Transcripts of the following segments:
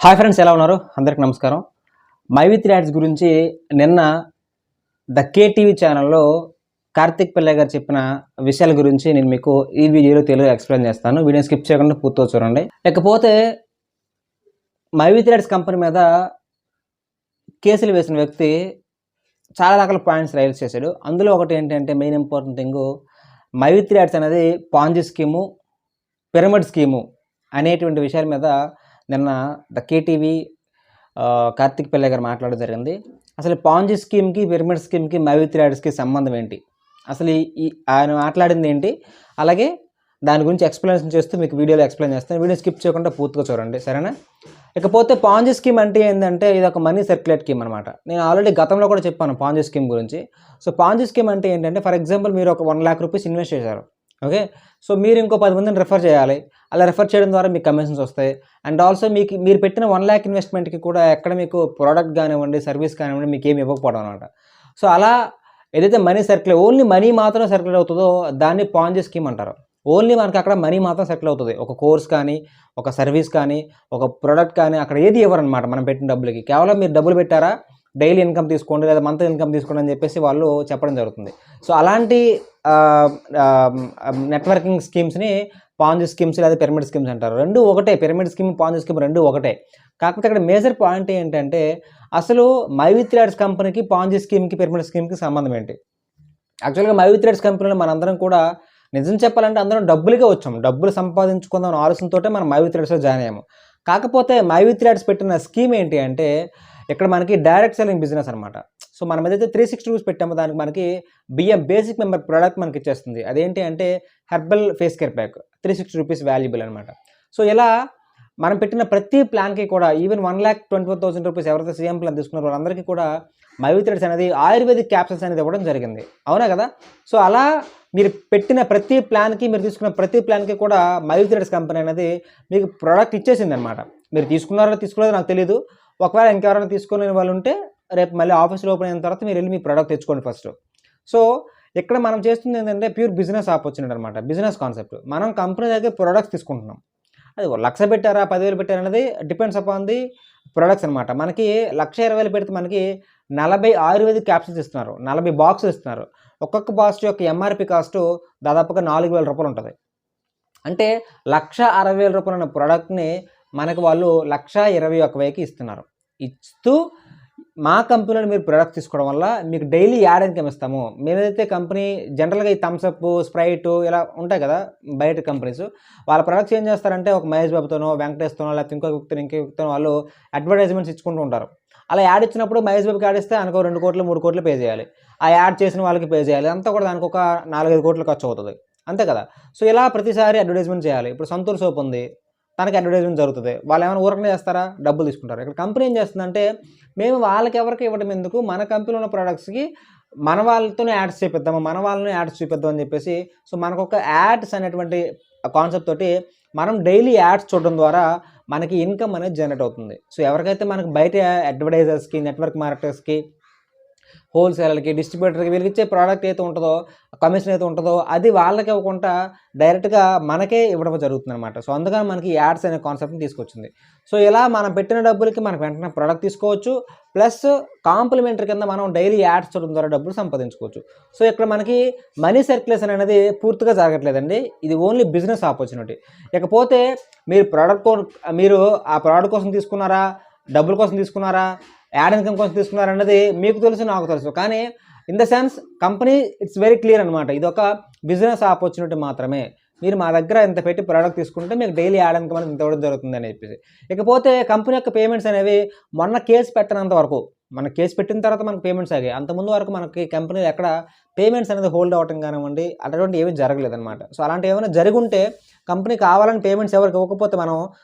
Hi friends, ఎలా ఉన్నారు? అందరికి నమస్కారం. మై విత్ యాడ్స్ గురించి నిన్న ద కేటీవీ ఛానల్లో కార్తిక్ పిల్లయ్య గారు చెప్పిన విషయాల గురించి నేను మీకు ఈ వీడియోలో తెలుగు ఎక్స్ప్లెయిన్ చేస్తాను. వీడియో స్కిప్ చేయకుండా పూర్తిగా చూడండి. ఇకపోతే మై విత్ యాడ్స్ కంపెనీ మీద కేసులు వేసిన వ్యక్తి చాలా రకాల పాయింట్స్ రైజ్ చేశాడు. అందులో ఒకటి ఏంటంటే main important thing, my with ads అనేది పాంజీ స్కీము, పిరమిడ్ స్కీము అనేటువంటి విషయాల మీద నిన్న ద కేటీవీ కార్తిక్ పిల్లయ్య గారు మాట్లాడడం జరిగింది. అసలు పాంజీ స్కీమ్కి, పిరమిడ్ స్కీమ్కి, మై విత్ యాడ్స్కి సంబంధం ఏంటి, అసలు ఈ ఆయన మాట్లాడింది ఏంటి, అలాగే దాని గురించి ఎక్స్ప్లెనేషన్ చేస్తూ మీకు వీడియోలో ఎక్స్ప్లెయిన్ చేస్తాను. వీడియో స్కిప్ చేయకుండా పూర్తిగా చూడండి, సరేనా? ఇకపోతే పాంజీ స్కీమ్ అంటే ఏంటంటే ఇది ఒక మనీ సర్క్యులేట్ స్కీమ్ అనమాట. నేను ఆల్రెడీ గతంలో కూడా చెప్పాను పాంజీ స్కీమ్ గురించి. సో పాంజీ స్కీమ్ అంటే ఏంటంటే, ఫర్ ఎగ్జాంపుల్ మీరు ఒక 1 lakh రూపీస్ ఇన్వెస్ట్ చేశారు, ఓకే. సో మీరు ఇంకో 10 మందిని రెఫర్ చేయాలి. అలా రెఫర్ చేయడం ద్వారా మీకు కమిషన్స్ వస్తాయి. అండ్ ఆల్సో మీరు పెట్టిన 1 lakh ఇన్వెస్ట్మెంట్కి కూడా ఎక్కడ మీకు ప్రోడక్ట్ కానివ్వండి, సర్వీస్ కానివ్వండి, మీకు ఏమి ఇవ్వకపోవడం అనమాట. సో అలా ఏదైతే మనీ సర్క్యులేట్, ఓన్లీ మనీ మాత్రం సర్క్యులేట్ అవుతుందో దాన్ని పాంజీ స్కీమ్ అంటారు. ఓన్లీ మనకి అక్కడ మనీ మాత్రం సర్క్యులేట్ అవుతుంది. ఒక కోర్స్ కానీ, ఒక సర్వీస్ కానీ, ఒక ప్రోడక్ట్ కానీ అక్కడ ఏది ఇవ్వరనమాట మనం పెట్టిన డబ్బులకి. కేవలం మీరు డబ్బులు పెట్టారా, డైలీ ఇన్కమ్ తీసుకోండి లేదా మంత్లీ ఇన్కమ్ తీసుకోండి అని చెప్పేసి వాళ్ళు చెప్పడం జరుగుతుంది. సో అలాంటి నెట్వర్కింగ్ స్కీమ్స్ని పాంజీ స్కీమ్స్ లేదా పిరమిడ్ స్కీమ్స్ అంటారు. రెండు ఒకటే, పిరమిడ్ స్కీమ్, పాంజీ స్కీమ్ రెండు ఒకటే. కాకపోతే ఇక్కడ మేజర్ పాయింట్ ఏంటంటే, అసలు మై విత్ యాడ్స్ కంపెనీకి పాంజీ స్కీమ్కి, పిరమిడ్ స్కీమ్కి సంబంధం ఏంటి? యాక్చువల్గా మై విత్ యాడ్స్ కంపెనీలో మనందరం కూడా నిజం చెప్పాలంటే అందరం డబ్బులకే వచ్చాము, డబ్బులు సంపాదించుకుందాం ఆలోచనతోటే మనం మై విత్ యాడ్స్లో జాయిన్ అయ్యాము. కాకపోతే మై విత్ యాడ్స్ పెట్టిన స్కీమ్ ఏంటి అంటే, ఇక్కడ మనకి డైరెక్ట్ సెల్లింగ్ బిజినెస్ అనమాట. సో మనం ఏదైతే 360 రూపీస్ పెట్టామో దానికి మనకి బేసిక్ మెంబర్ ప్రోడక్ట్ మనకి ఇచ్చేస్తుంది. అదేంటి అంటే herbal face care pack, 360 rupees valuable అనమాట. సో ఇలా మనం పెట్టిన ప్రతి ప్లాన్కి కూడా, ఈవెన్ 1,24,000 రూపీస్ ఎవరైతే సీఎం ప్లాన్ తీసుకున్నారో వాళ్ళందరికీ కూడా మై విత్ యాడ్స్ అనేది ఆయుర్వేదిక్ క్యాప్సల్స్ అనేది ఇవ్వడం జరిగింది, అవునా కదా? సో అలా మీరు పెట్టిన ప్రతి ప్లాన్కి, మీరు తీసుకున్న ప్రతి ప్లాన్కి కూడా మై విత్ యాడ్స్ కంపెనీ అనేది మీకు ప్రోడక్ట్ ఇచ్చేసింది అనమాట. మీరు తీసుకున్నారో తీసుకోలేదో నాకు తెలియదు. ఒకవేళ ఇంకెవరైనా తీసుకోలేని వాళ్ళు ఉంటే రేపు మళ్ళీ ఆఫీస్లో ఓపెన్ అయిన తర్వాత మీరు వెళ్ళి మీ ప్రోడక్ట్ తెచ్చుకోండి ఫస్ట్. సో ఇక్కడ మనం చేస్తుంది ఏంటంటే ప్యూర్ బిజినెస్ ఆపర్చునిటీ అనమాట, బిజినెస్ కాన్సెప్ట్. మనం కంపెనీ దగ్గర ప్రోడక్ట్స్ తీసుకుంటున్నాం. అది 1,00,000 పెట్టారా, 10,000 పెట్టారా అనేది డిపెండ్స్ అపాన్ ది ప్రొడక్ట్స్ అనమాట. మనకి 1,20,000 పెడితే మనకి 40 ఆయుర్వేదిక్ క్యాప్సూల్స్ ఇస్తున్నారు, 40 బాక్సులు ఇస్తున్నారు. ఒక్కొక్క బాక్స్ యొక్క ఎంఆర్పి కాస్ట్ దాదాపుగా 4,000 రూపాయలు ఉంటుంది. అంటే 1,60,000 రూపాయలు ఉన్న ప్రోడక్ట్ని మనకు వాళ్ళు 1,21,000కి ఇస్తున్నారు. ఇస్తూ మా కంపెనీలో మీరు ప్రొడక్ట్ తీసుకోవడం వల్ల మీకు డైలీ యాడ్ ఇన్కమ్ ఇస్తాము. మేమైతే కంపెనీ జనరల్గా ఈ థమ్స్అప్, స్ప్రైట్ ఇలా ఉంటాయి కదా బయట కంపెనీస్, వాళ్ళ ప్రొడక్ట్స్ ఏం చేస్తారంటే ఒక మహేష్ బాబుతోనో, వెంకటేష్తోనో, లేకపోతే ఇంకో వ్యక్తితో వాళ్ళు అడ్వర్టైజ్మెంట్స్ ఇచ్చుకుంటూ ఉంటారు. అలా యాడ్ ఇచ్చినప్పుడు మహేష్ బాబుకి యాడ్ ఇస్తే అనుకో 2 కోట్లు 3 కోట్లు పే చేయాలి. ఆ యాడ్ చేసిన వాళ్ళకి పే చేయాలి. అంతా కూడా దానికి ఒక 4-5 కోట్లు ఖర్చు అవుతుంది, అంతే కదా? సో ఇలా ప్రతిసారి అడ్వర్టైజ్మెంట్ చేయాలి. ఇప్పుడు సంతూర్ సోప్ ఉంది, తనకి అడ్వర్టైజ్మెంట్ జరుగుతుంది. వాళ్ళు ఏమైనా ఊరకనే చేస్తారా? డబ్బులు తీసుకుంటారు. ఇక్కడ కంపెనీ ఏం చేస్తుందంటే, మేము వాళ్ళకి ఎవరికి ఇవ్వడం ఎందుకు, మన కంపెనీలో ఉన్న ప్రొడక్ట్స్కి మన వాళ్ళతోనే యాడ్స్ చేపిద్దాము, మన వాళ్ళని యాడ్స్ చూపిద్దాం అని చెప్పేసి, సో మనకు ఒక యాడ్స్ అనేటువంటి కాన్సెప్ట్ తోటి మనం డైలీ యాడ్స్ చూడడం ద్వారా మనకి ఇన్కమ్ అనేది జనరేట్ అవుతుంది. సో ఎవరికైతే మనకు బయట అడ్వర్టైజర్స్కి, నెట్వర్క్ మార్కెటర్స్కి, హోల్సేలర్కి, డిస్ట్రిబ్యూటర్కి వీళ్ళకి ఇచ్చే ప్రోడక్ట్ అయితే ఉంటుందో, కమిషన్ అయితే ఉంటుందో అది వాళ్ళకి ఇవ్వకుండా డైరెక్ట్గా మనకే ఇవ్వడం జరుగుతుంది అనమాట. సో అందుకని మనకి యాడ్స్ అనే కాన్సెప్ట్ని తీసుకొచ్చింది. సో ఇలా మనం పెట్టిన డబ్బులకి మనకు వెంటనే ప్రోడక్ట్ తీసుకోవచ్చు, ప్లస్ కాంప్లిమెంటరీ కింద మనం డైలీ యాడ్స్ చూడడం ద్వారా డబ్బులు సంపాదించుకోవచ్చు. సో ఇక్కడ మనకి మనీ సర్క్యులేషన్ అనేది పూర్తిగా జరగట్లేదండి, ఇది ఓన్లీ బిజినెస్ ఆపర్చునిటీ. ఇకపోతే మీరు ఆ ప్రోడక్ట్ కోసం తీసుకున్నారా, డబ్బుల కోసం తీసుకున్నారా, యాడ్ ఇన్కమ్ కోసం తీసుకున్నారన్నది మీకు తెలుసు, నాకు తెలుసు. కానీ in the sense company it's very clear అనమాట, ఇది ఒక బిజినెస్ ఆపర్చునిటీ మాత్రమే. మీరు మా దగ్గర ఇంత పెట్టి ప్రోడక్ట్ తీసుకుంటే మీకు డైలీ యాడ్ ఇన్కమ్ అనేది ఇంత ఇవ్వడం జరుగుతుంది అని చెప్పేసి. ఇకపోతే కంపెనీ యొక్క పేమెంట్స్ అనేవి మొన్న కేసు పెట్టినంత వరకు, మన కేసు పెట్టిన తర్వాత మనకు పేమెంట్స్ ఆగాయి. అంతకుముందు వరకు మనకి కంపెనీలు ఎక్కడ పేమెంట్స్ అనేది హోల్డ్ అవ్వటం కానివ్వండి అటువంటి ఏమీ జరగలేదన్నమాట. సో అలాంటి ఏమైనా జరుగుంటే కంపెనీ కావాలని పేమెంట్స్ ఎవరికి ఇవ్వకపోతే మనం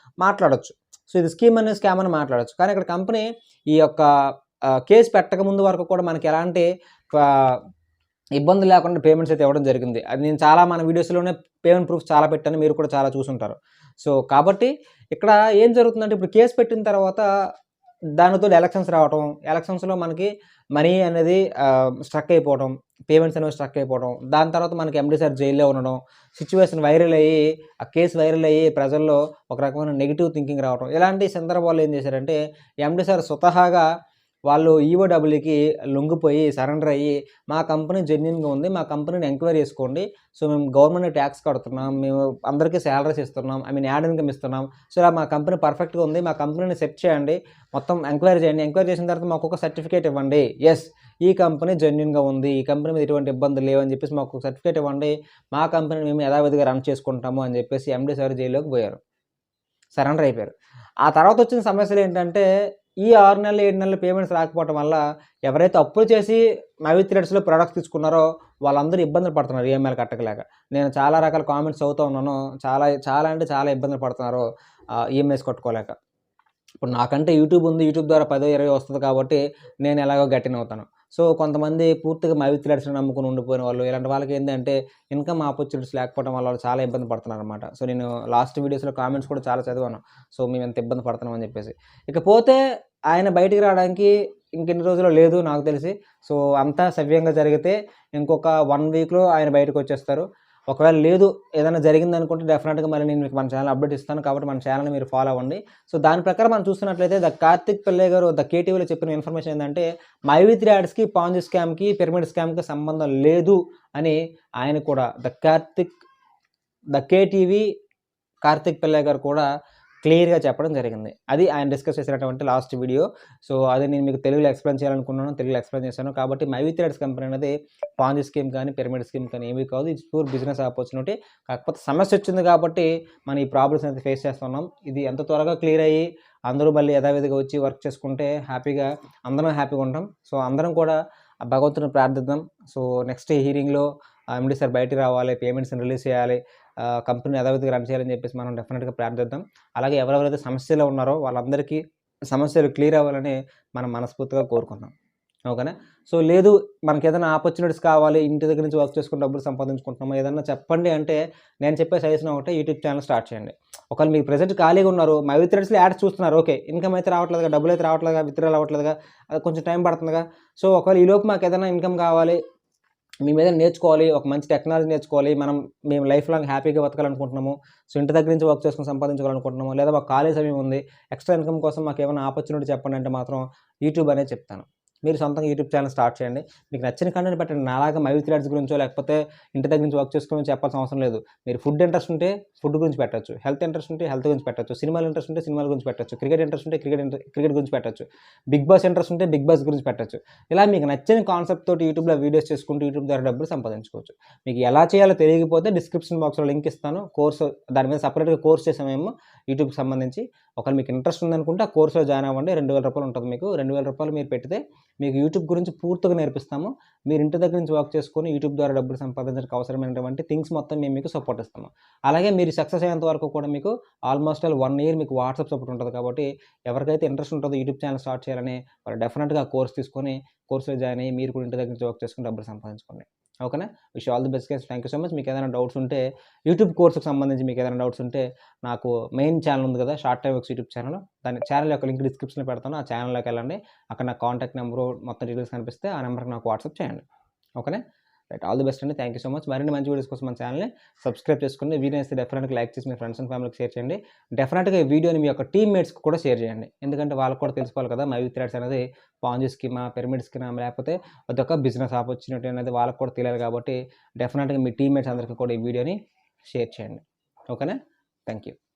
మాట్లాడొచ్చు. సో ఇది స్కీమ్ అని, స్కామ్ అని మాట్లాడచ్చు. కానీ ఇక్కడ కంపెనీ ఈ యొక్క కేసు పెట్టక ముందు వరకు కూడా మనకి ఎలాంటి ఇబ్బంది లేకుండా పేమెంట్స్ అయితే ఇవ్వడం జరిగింది. అది నేను చాలా మన వీడియోస్లోనే పేమెంట్ ప్రూఫ్స్ చాలా పెట్టాను, మీరు కూడా చాలా చూసుంటారు. సో కాబట్టి ఇక్కడ ఏం జరుగుతుందంటే, ఇప్పుడు కేసు పెట్టిన తర్వాత దానితోటి ఎలక్షన్స్ రావటం, ఎలక్షన్స్‌లో మనకి మనీ అనేది స్ట్రక్ అయిపోవటం, పేమెంట్స్ అనేవి స్ట్రక్ అయిపోవడం, దాని తర్వాత మనకి ఎండీ సార్ జైల్‌లో ఉండడం, సిట్యుయేషన్ వైరల్ అయ్యి, ఆ కేస్ వైరల్ అయ్యి ప్రజల్లో ఒక రకమైన నెగెటివ్ థింకింగ్ రావటం. ఇలాంటి సందర్భాల్లో ఏం చేశారంటే, ఎండీ సార్ స్వతహాగా వాళ్ళు ఈవోడబ్ల్యూకి లొంగిపోయి సరెండర్ అయ్యి, మా కంపెనీ జెన్యూన్‌గా ఉంది. మా కంపెనీని ఎంక్వైరీ చేసుకోండి. సో, మేము గవర్నమెంట్‌కి టాక్స్ కడుతున్నాం. మేము అందరికీ సాలరీస్ ఇస్తున్నాం. యాడ్ ఇన్‌కమ్ ఇస్తున్నాం. సో, ఇలా మా కంపెనీ పర్ఫెక్ట్‌గా ఉంది. మా కంపెనీని సెట్ చేయండి. మొత్తం ఎంక్వైరీ చేయండి. ఎంక్వైరీ చేసిన తర్వాత మాకొక సర్టిఫికేట్ ఇవ్వండి. యెస్, ఈ కంపెనీ జెన్యూన్‌గా ఉంది. ఈ కంపెనీ మీద ఎటువంటి ఇబ్బందులు లేవని చెప్పేసి మాకు సర్టిఫికేట్ ఇవ్వండి. మా కంపెనీని మేము యథావిధిగా రన్ చేసుకుంటాము అని చెప్పేసి ఎండీ సార్ జైల్లోకి పోయారు. సరెండర్ అయిపోయారు. ఆ తర్వాత వచ్చిన సమస్యలేంటంటే, ఈ 6 నెలలు, 7 నెలలు పేమెంట్స్ రాకపోవటం వల్ల ఎవరైతే అప్పులు చేసి మై థ్రెడ్స్‌లో ప్రొడక్ట్స్ తీసుకున్నారో వాళ్ళందరూ ఇబ్బందులు పడుతున్నారు ఈఎంఐలు కట్టలేక. నేను చాలా రకాల కామెంట్స్ చదువుతా ఉన్నాను. చాలా అంటే చాలా ఇబ్బందులు పడుతున్నారు ఈఎంఐస్ కట్టుకోలేక. ఇప్పుడు నాకంటే యూట్యూబ్ ఉంది. యూట్యూబ్ ద్వారా 10, 20 వస్తది కాబట్టి నేను ఎలాగో గట్టెనవుతాను. సో, కొంతమంది పూర్తిగా మై థ్రెడ్స్‌ని నమ్ముకొని ఉండిపోయిన వాళ్ళు, ఇలాంటి వాళ్ళకేందంటే ఇన్‌కమ్ ఆపర్చునిటీస్ లేకపోవడం వల్ల వాళ్ళు చాలా ఇబ్బంది పడుతున్నారనమాట. సో, నేను లాస్ట్ వీడియోస్‌లో కామెంట్స్ కూడా చాలా చదివాను. సో, మేమెంత ఇబ్బంది పడుతున్నాం అని చెప్పేసి. ఇకపోతే ఆయన బయటికి రావడానికి ఇంకెన్ని రోజులో లేదు నాకు తెలిసి. సో, అంతా సవ్యంగా జరిగితే ఇంకొక 1 వీక్‌లో ఆయన బయటకొచ్చేస్తారు. ఒకవేళ లేదు, ఏదైనా జరిగిందనుకుంటే డెఫినెట్‌గా మళ్ళీ నేను మీకు మన ఛానల్ అప్డేట్ ఇస్తాను. కాబట్టి మన ఛానల్‌ని మీరు ఫాలో అవ్వండి. సో, దాని ప్రకారం మనం చూస్తున్నట్లయితే కార్తిక్ పిల్లయ్య గారు కేటీవీలో చెప్పిన ఇన్ఫర్మేషన్ ఏందంటే, మై విత్ యాడ్స్‌కి, పాంజీ స్కామ్‌కి, పిరమిడ్ స్కామ్‌కి సంబంధం లేదు అని ఆయన కూడా కేటీవీ కార్తిక్ పిల్లయ్య గారు కూడా క్లియర్‌గా చెప్పడం జరిగింది. అది ఆయన డిస్కస్ చేసినటువంటి లాస్ట్ వీడియో. సో, అది నేను మీకు తెలుగులో ఎక్స్‌ప్లెయిన్ చేయాలనుకున్నాను. తెలుగులో ఎక్స్‌ప్లెయిన్ చేశాను. కాబట్టి మై విత్ యాడ్స్ కంపెనీ అనేది పాంజీ స్కీమ్ కానీ, పిరమిడ్ స్కీమ్ కానీ ఏమీ కాదు. It's pure business opportunity. కాకపోతే సమస్యొచ్చింది కాబట్టి మనం ఈ ప్రాబ్లమ్స్ అనేది ఫేస్ చేస్తున్నాం. ఇది ఎంత త్వరగా క్లియర్ అయ్యి అందరూ మళ్ళీ యథావిధిగా వచ్చి వర్క్ చేసుకుంటే హ్యాపీగా అందరం హ్యాపీగా ఉంటాం. సో, అందరం కూడా ఆ భగవంతుడిని ప్రార్థిద్దాం. సో, నెక్స్ట్ హియరింగ్‌లో ఎండీ సార్ బయటికి రావాలి. పేమెంట్స్‌ని రిలీజ్ చేయాలి. కంపెనీని యథావిధిగా రన్ చేయాలని చెప్పేసి మనం డెఫినెట్‌గా ప్రార్థిద్దాం. అలాగే ఎవరెవరైతే సమస్యలో ఉన్నారో వాళ్ళందరికీ సమస్యలు క్లియర్ అవ్వాలని మనం మనస్ఫూర్తిగా కోరుకుందాం. ఓకేనా? సో, లేదు మనకేదైనా ఆపర్చునిటీస్ కావాలి, ఇంటి దగ్గర నుంచి వర్క్ చేసుకొని డబ్బులు సంపాదించుకుంటున్నాము, ఏదన్నా చెప్పండి అంటే నేను చెప్పే సజెషన్ ఒకటే, యూట్యూబ్ ఛానల్ స్టార్ట్ చేయండి. ఒకవేళ మీరు ప్రెజెంట్ ఖాళీగా ఉన్నారు, మై విత్ థ్రెడ్స్‌లో యాడ్స్ చూస్తున్నారు. ఓకే. ఇన్‌కమ్ అయితే రావట్లేదుగా, డబ్బులైతే రావట్లేదుగా, విత్‌డ్రాల్ అవ్వట్లేదుగా, అది కొంచెం టైం పడుతుందిగా. సో, ఒకవేళ ఈలోపు మాకేదైనా ఇన్‌కమ్ కావాలి, మేమేదైనా నేర్చుకోవాలి, ఒక మంచి టెక్నాలజీ నేర్చుకోవాలి, మేము లైఫ్ లాంగ్ హ్యాపీగా బతకాలనుకుంటున్నాము. సో, ఇంటి దగ్గర నుంచి వర్క్ చేసుకొని సంపాదించుకోవాలనుకుంటున్నాము, లేదా మాకు ఖాళీ సమయం ఉంది, ఎక్స్‌ట్రా ఇన్‌కమ్ కోసం మాకేమైనా ఆపర్చునిటీ చెప్పండి అంటే మాత్రం యూట్యూబ్ అనేది చెప్తాను. మీరు సొంతంగా యూట్యూబ్ ఛానల్ స్టార్ట్ చేయండి. మీకు నచ్చిన కంటెంట్ పెట్టండి. నాలాగా మై విత్ యాడ్స్ గురించో, లేకపోతే ఇంటి దగ్గర నుంచి వర్క్ చేసుకొని చెప్పాల్సిన అవసరం లేదు. మీరు ఫుడ్ ఇంట్రెస్ట్ ఉంటే ఫుడ్ గురించి పెట్టొచ్చు. హెల్త్ ఇంట్రెస్ట్ ఉంటే హెల్త్ గురించి పెట్టొచ్చు. సినిమాలు ఇంట్రెస్ట్ ఉంటే సినిమాల గురించి పెట్టొచ్చు. క్రికెట్ ఇంట్రెస్ట్ ఉంటే క్రికెట్ గురించి పెట్టొచ్చు. బిగ్ బాస్ ఇంట్రెస్ట్ ఉంటే బిగ్ బాస్ గురించి పెట్టొచ్చు. ఇలా మీకు నచ్చిన కాన్సెప్ట్ తోటి యూట్యూబ్‌లో వీడియోస్ చేసుకుంటూ యూట్యూబ్ ద్వారా డబ్బులు సంపాదించుకోవచ్చు. మీకు ఎలా చేయాలో తెలియకపోతే డిస్క్రిప్షన్ బాక్స్‌లో లింక్ ఇస్తాను. దాని మీద సెపరేట్‌గా కోర్స్ చేసాం మేము యూట్యూబ్‌కి సంబంధించి. ఒకవేళ మీకు ఇంట్రెస్ట్ ఉందనుకుంటే ఆ కోర్స్‌లో జాయిన్ అవ్వండి. రూ. 2000 ఉంటది మీకు. రూ. 2000 మీరు పెడితే మీకు యూట్యూబ్ గురించి పూర్తిగా నేర్పిస్తాము. మీరు ఇంటి దగ్గర నుంచి వర్క్ చేసుకొని యూట్యూబ్ ద్వారా డబ్బులు సంపాదించడానికి అవసరమైనటువంటి థింగ్స్ మొత్తం మేము మీకు సపోర్ట్ ఇస్తాము. అలాగే మీరు సక్సెస్ అయ్యేంత వరకు కూడా మీకు ఆల్మోస్ట్ 1 ఇయర్ మీకు వాట్సాప్ సపోర్ట్ ఉంటది కాబట్టి ఎవరికైతే ఇంట్రెస్ట్ ఉంటుందో యూట్యూబ్ ఛానల్ స్టార్ట్ చేయాలని వాళ్ళు డెఫినిట్‌గా ఆ కోర్స్ తీసుకొని కోర్స్‌లో జాయిన్ అయ్యి మీరు కూడా ఇంటి దగ్గర నుంచి వర్క్ చేసుకొని డబ్బులు సంపాదించుకోండి. ఓకేనా? Wish you all the best guys. Thank you so much. మీకేదైనా డౌట్స్ ఉంటే యూట్యూబ్ కోర్స్‌కి సంబంధించి మీకేదైనా డౌట్స్ ఉంటే నాకు మెయిన్ ఛానల్ ఉంది కదా! Short time works YouTube channel. దాని ఛానల్ యొక్క లింక్ డిస్క్రిప్షన్‌లో పెడతాను. ఆ ఛానల్‌లోకెళ్ళండి. అక్కడ నా కాంటాక్ట్ నంబరు మొత్తం డీటెయిల్స్ కనిపిస్తే ఆ నంబర్‌కి నాకు వాట్సాప్ చేయండి. ఓకేనా? రైట్. ఆల్ ది బెస్ట్ అండి. Thank you so much. మరిన్ని మంచి వీడియోస్ కోసం మన ఛానల్‌ని సబ్స్క్రైబ్ చేసుకోండి. వీడియో నచ్చితే డెఫినిట్‌గా లైక్ చేసి మీ ఫ్రెండ్స్ అండ్ ఫ్యామిలీకి షేర్ చేయండి. డెఫినిట్‌గా ఈ వీడియోని మీ యొక్క టీమ్‌మేట్స్‌కి కూడా షేర్ చేయండి. ఎందుకంటే వాళ్ళకి కూడా తెలుసుకోవాలి కదా! మై విత్ యాడ్స్ అనేది పాంజీ స్కీమా, పిరమిడ్ స్కీమా లేకపోతే అదొక బిజినెస్ ఆపర్చునిటీ అనేది వాళ్ళకి కూడా తెలియాలి కాబట్టి డెఫినిట్‌గా మీ టీమ్‌మేట్స్ అందరికీ కూడా ఈ వీడియోని షేర్ చేయండి. ఓకేనా? Thank you.